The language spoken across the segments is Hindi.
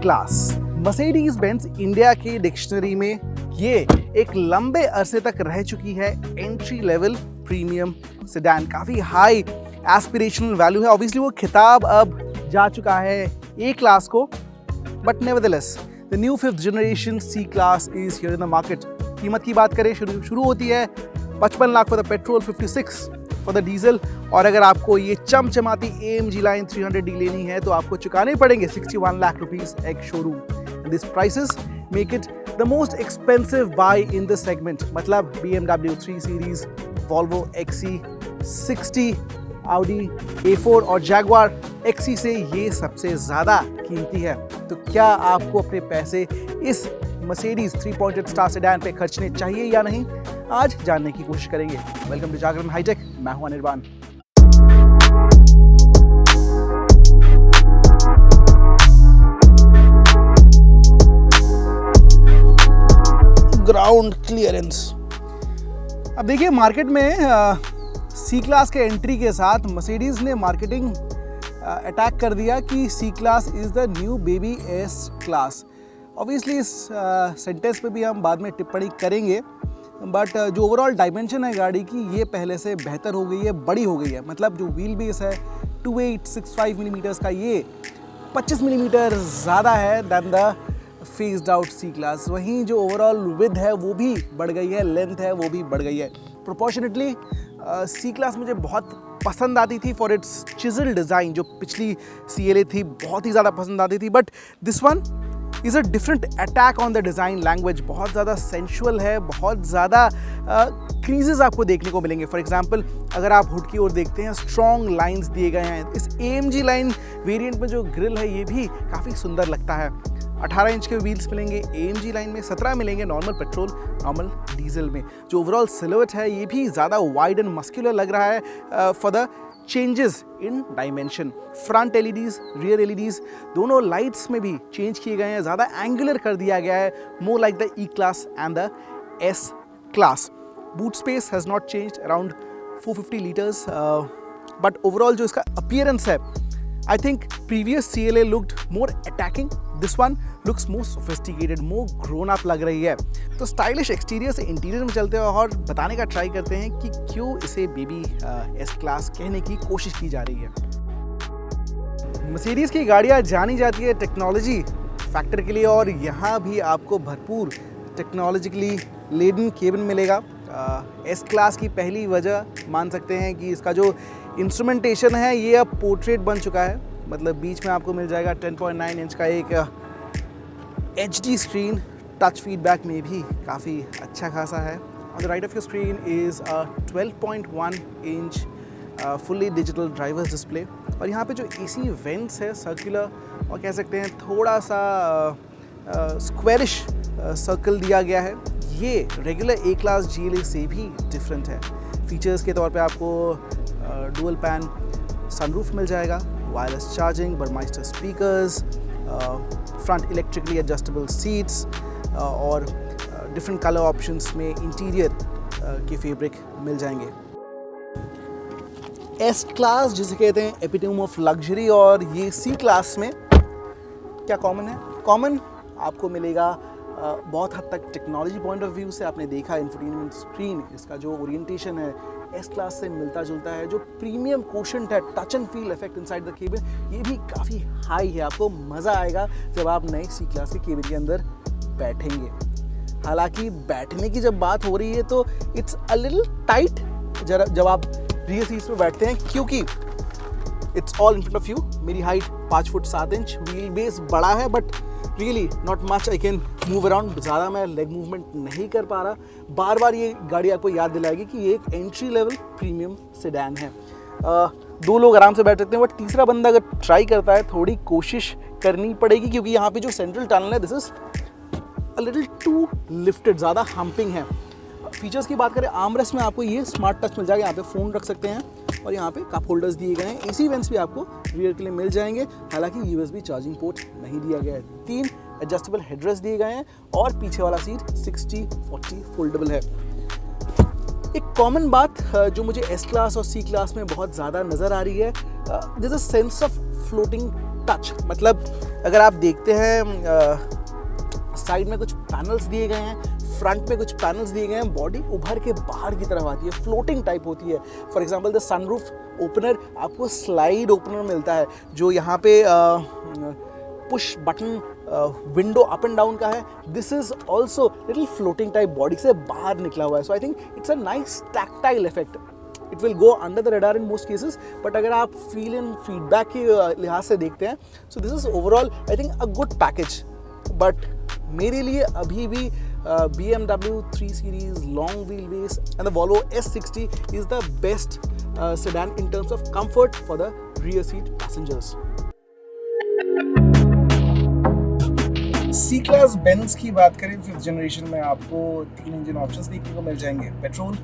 क्लास मर्सिडीज बेंज इंडिया की डिक्शनरी में ये एक लंबे अरसे तक रह चुकी है एंट्री लेवल प्रीमियम सेडान। काफ़ी हाई एस्पिरेशनल वैल्यू है। ऑब्वियसली वो खिताब अब जा चुका है ए क्लास को, but nevertheless the new 5th generation C class is here in the market. कीमत की बात करें शुरू होती है 55 lakh for the petrol, 56 for the diesel, और अगर आपको ये चमचमाती AMG लाइन 300D लेनी है तो आपको चुकाने पड़ेंगे 61 lakh rupees ex showroom. This prices make it the most expensive buy in this segment. मतलब BMW 3 series, Volvo XC60, Audi A4 और Jaguar XC से ये सबसे ज़्यादा कीमती है। तो क्या आपको अपने पैसे इस मर्सिडीज 3.8 स्टार सेडान पे खर्चने चाहिए या नहीं, आज जानने की कोशिश करेंगे। वेलकम टू जागरण हाईटेक, मैं हूं अनिर्बान। Ground clearance. अब देखिए, मार्केट में सी क्लास के एंट्री के साथ मर्सिडीज ने मार्केटिंग अटैक कर दिया कि C class is the new baby S class. Obviously इस सेंटेंस पे भी हम बाद में टिप्पणी करेंगे, बट जो ओवरऑल डायमेंशन है गाड़ी की, ये पहले से बेहतर हो गई है, बड़ी हो गई है। मतलब जो व्हील बेस है 2865 मिलीमीटर्स का, ये 25 मिलीमीटर ज़्यादा है than the phased out C class. वहीं जो ओवरऑल विड्थ है वो भी बढ़ गई है, लेंथ है वो भी बढ़ गई है। प्रोपोर्शनेटली सी क्लास मुझे बहुत पसंद आती थी फॉर इट्स चिजल डिज़ाइन। जो पिछली CLA थी बहुत ही ज़्यादा पसंद आती थी, but this one is a different attack on the design language. बहुत ज़्यादा सेंशुअल है, बहुत ज़्यादा क्रीजेस आपको देखने को मिलेंगे। फॉर एग्जांपल, अगर आप हुड की ओर देखते हैं, स्ट्रॉन्ग लाइंस दिए गए हैं। इस AMG लाइन वेरिएंट में जो ग्रिल है ये भी काफ़ी सुंदर लगता है। 18 इंच के व्हील्स मिलेंगे AMG लाइन में, 17 मिलेंगे नॉर्मल पेट्रोल, नॉर्मल डीजल में। जो ओवरऑल सिलुएट है ये भी ज़्यादा वाइड एंड मस्कुलर लग रहा है for the changes in dimension. Front LEDs, rear LEDs दोनों लाइट्स में भी चेंज किए गए हैं, ज़्यादा एंगुलर कर दिया गया है, more like the E class and the S class. Boot space has not changed, around 450 litres, but overall जो इसका अपीयरेंस है, I think previous CLA looked more attacking. This one looks more sophisticated, more grown up लग रही है। तो स्टाइलिश एक्सटीरियर से इंटीरियर में चलते हैं और बताने का ट्राई करते हैं कि क्यों इसे बेबी एस क्लास कहने की कोशिश की जा रही है। मर्सिडीज की गाड़ियाँ जानी जाती है टेक्नोलॉजी फैक्टर के लिए, और यहाँ भी आपको भरपूर टेक्नोलॉजिकली लेडन केबिन मिलेगा। एस क्लास की पहली वजह मान सकते हैं कि इसका जो इंस्ट्रूमेंटेशन है ये अब पोर्ट्रेट बन चुका है। मतलब बीच में आपको मिल जाएगा 10.9 इंच का एक HD स्क्रीन। टच फीडबैक में भी काफ़ी अच्छा खासा है। On the right of your screen is 12.1 inch fully digital drivers display, और यहाँ पे जो AC वेंट्स है सर्कुलर, और कह सकते हैं थोड़ा सा स्क्वेरिश सर्कल दिया गया है। ये रेगुलर A क्लास GLA से भी डिफरेंट है। फीचर्स के तौर पे आपको डुअल पैन सनरूफ मिल जाएगा, wireless charging, Burmester speakers, front electrically adjustable seats, और डिफरेंट कलर ऑप्शंस में इंटीरियर के फैब्रिक मिल जाएंगे। एस क्लास जिसे कहते हैं एपिटोम ऑफ लग्जरी, और ये सी क्लास में क्या कॉमन है? कॉमन आपको मिलेगा बहुत हद तक टेक्नोलॉजी पॉइंट ऑफ व्यू से। आपने देखा इंफोटेनमेंट स्क्रीन, इसका जो ओरिएंटेशन है एस क्लास से मिलता जुलता है। जो प्रीमियम कोशेंट है, touch and feel effect inside the cabin, ये भी काफ़ी हाई है। आपको मज़ा आएगा जब आप नए सी क्लास के केबिन के अंदर बैठेंगे। हालांकि बैठने की जब बात हो रही है तो इट्स अ लिटिल टाइट जब आप रियर सीट्स पे बैठते हैं, क्योंकि it's all in front of you. मेरी height 5 foot 7 inch, wheel base बड़ा है, but really not much I can move around. ज़्यादा मैं लेग मूवमेंट नहीं कर पा रहा। बार बार ये गाड़ी आपको याद दिलाएगी कि ये एक एंट्री लेवल प्रीमियम सेडान है। 2 लोग आराम से बैठ सकते हैं, बट तीसरा बंदा अगर ट्राई करता है थोड़ी कोशिश करनी पड़ेगी, क्योंकि यहाँ पे जो सेंट्रल टनल है this is a little too lifted, ज़्यादा हम्पिंग है। फीचर्स की बात करें, आर्मरेस्ट में आपको ये स्मार्ट टच मिल जाएगा, यहाँ पे फ़ोन रख सकते हैं, और यहाँ पे कप होल्डर्स दिए गए हैं। AC वेंट्स भी आपको रियर के लिए मिल जाएंगे, हालांकि USB चार्जिंग पोर्ट नहीं दिया गया है। 3 एडजस्टेबल हेडरेस्ट दिए गए हैं, और पीछे वाला सीट 60-40 फोल्डेबल है। एक कॉमन बात जो मुझे एस क्लास और सी क्लास में बहुत ज़्यादा नज़र आ रही है, there is a sense of floating touch, मतलब अगर आप देखते हैं साइड में कुछ पैनल्स दिए गए हैं, फ्रंट में कुछ पैनल्स दिए गए हैं, बॉडी उभर के बाहर की तरफ आती है, फ्लोटिंग टाइप होती है। For example the sunroof opener आपको स्लाइड ओपनर मिलता है जो यहाँ पे push button window up and down का है। This is also little floating type, body से बाहर निकला हुआ है। So I think it's a nice tactile effect. It will go under the radar in most cases, but अगर आप फील इन फीडबैक के लिहाज से देखते हैं, so this is overall I think a good package. But मेरे लिए अभी भी BMW 3 Series long wheelbase and the Volvo S60 is the best sedan in terms of comfort for the rear seat passengers. C-Class Benz की बात करें 5th जनरेशन में आपको 3 इंजन ऑप्शंस देखने को मिल जाएंगे, पेट्रोल,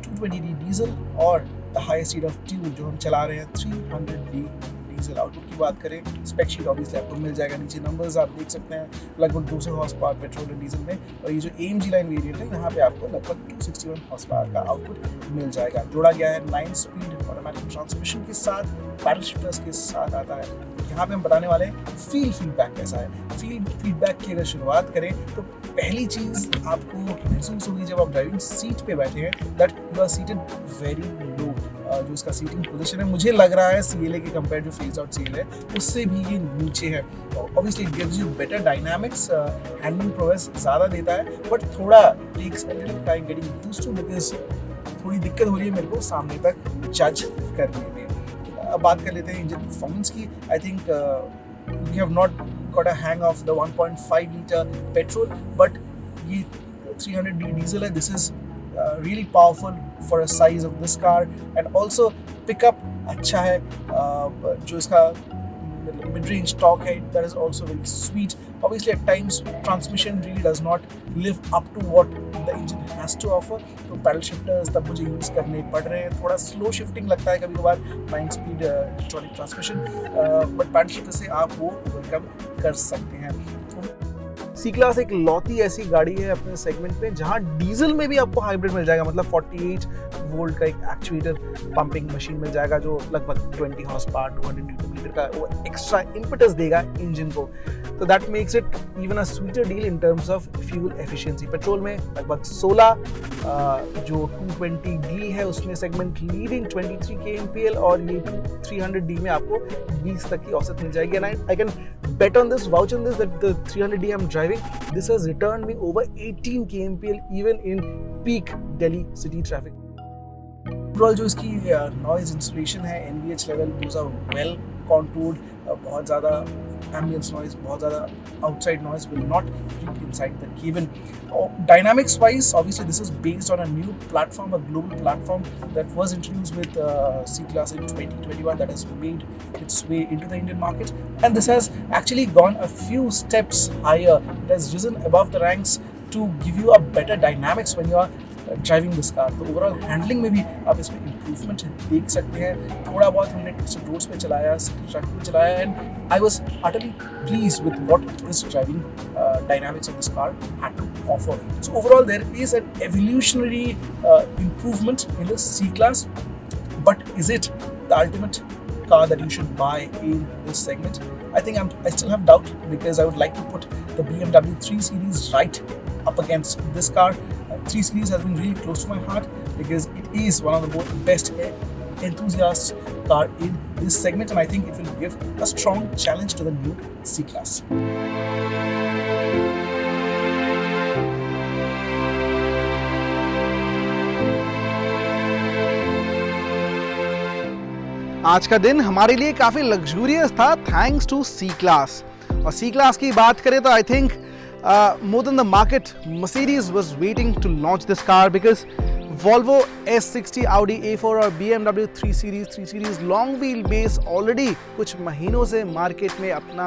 220D डीजल और the highest speed of tune जो हम चला रहे हैं 300D डीजल। आउटपुट की बात करें, स्पेक शीट ऑब्वियसली आपको मिल जाएगा, नीचे नंबर्स आप देख सकते हैं, लगभग 200 हॉर्स पावर पेट्रोल और डीजल में। और ये जो AMG लाइन वेरिएंट है यहाँ पे आपको लगभग 261 हॉर्स पावर का आउटपुट मिल जाएगा। जोड़ा गया है 9 स्पीड ऑटोमेटिक ट्रांसमिशन के साथ, पैडल शिफ्टर्स के साथ आता है। यहाँ पे हम बताने वाले हैं फीडबैक कैसा है। फीडबैक की अगर शुरुआत करें तो पहली चीज़ आपको महसूस होगी जब आप ड्राइविंग सीट पे बैठे हैं, that you are seated very low. जो इसका सीटिंग पोजीशन है, मुझे लग रहा है CLA के कंपेयर जो फेज आउट CLA है उससे भी ये नीचे है। Obviously it gives you better dynamics, handling progress ज़्यादा देता है, बट थोड़ा takes a little time getting used to, because थोड़ी दिक्कत हो रही है मेरे को सामने तक जज करने में। अब बात कर लेते हैं इंजन परफॉर्मेंस की। I think we have not got a hang of the 1.5 litre petrol, but ये 300D डीजल है। This is really powerful for a size of this car, and also pickup अच्छा है। जो इसका mid range torque है, that is also very sweet. Obviously at times transmission really does not live up to what the engine has to offer, तो पैडल शिफ्टर्स तब मुझे यूज़ करने पड़ रहे हैं। थोड़ा स्लो शिफ्टिंग लगता है कभी कभार 9 speed electronic transmission, but pedal shifter से आप वो ओवरकम कर सकते हैं। C-Class एक लौती ऐसी गाड़ी है अपने सेगमेंट में जहां डीजल में भी आपको हाइब्रिड मिल जाएगा, मतलब 48 वोल्ट का एक एक्चुएटर पंपिंग मशीन मिल जाएगा जो लगभग 20 हॉर्स पावर 200 न्यूटन मीटर का वो एक्स्ट्रा इंपटस देगा इंजन को। तो that makes it even a sweeter deal in terms of fuel efficiency. Petrol में लगभग 16, जो 220D है उसमें सेगमेंट लीडिंग 23 kmpl, और ये 300D में आपको 20 तक की औसत मिल जाएगी। And I can bet on this, vouch on this, that the 300D I'm driving, this has returned me over 18 kmpl even in peak Delhi city traffic. Overall जो इसकी noise insulation है, NVH level, those are well contoured, बहुत ज़्यादा ambience noise, बहुत ज़्यादा outside noise will not creep inside the cabin. Dynamics wise, obviously this is based on a new platform, a global platform that was introduced with C-Class in 2021, that has made its way into the Indian market, and this has actually gone a few steps higher. It has risen above the ranks to give you a better dynamics when you are driving this car. तो ओवरऑल हैंडलिंग में भी आप इसमें इम्प्रूवमेंट देख सकते हैं। थोड़ा बहुत हमने ट्विस्टेड रोड्स पे चलाया, ट्रैक पे चलाया, and I was utterly pleased with what this driving dynamics of this car had to offer. So overall there is an evolutionary improvement in the C-Class, but is it the ultimate car that you should buy in this segment? I think I still have doubt, because I would like to put the BMW 3 Series right up against this car. 3 Series has been really close to my heart because it is one of the best enthusiast car in this segment, and I think it will give a strong challenge to the new C-Class. आज का दिन हमारे लिए काफी लग्जूरियस था थैंक्स टू C-Class। और C-Class की बात करें तो I think more than the market, Mercedes was waiting to launch this car because Volvo S60, Audi A4 और BMW 3 Series long wheel base already कुछ महीनों से मार्केट में अपना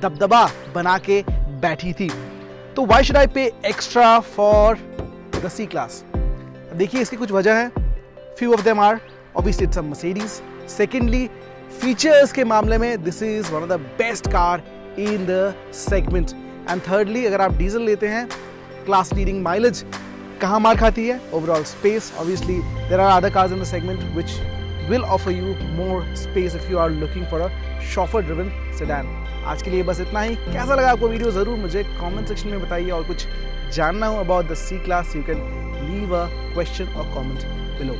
दबदबा बना के बैठी थी। तो why should I pay extra for the C-Class? देखिए इसकी कुछ वजह है। Few of them are obviously it's a Mercedes. Secondly, features के मामले में this is one of the best car in the segment. And thirdly, अगर आप डीजल लेते हैं, class leading mileage कहाँ मार खाती है? Overall space. Obviously, there are other cars in the segment which will offer you more space if you are looking for a chauffeur driven sedan. आज के लिए बस इतना ही। कैसा लगा आपको वीडियो ज़रूर मुझे कमेंट सेक्शन में बताइए, और कुछ जानना हो about the C class you can leave a question और कमेंट बिलो।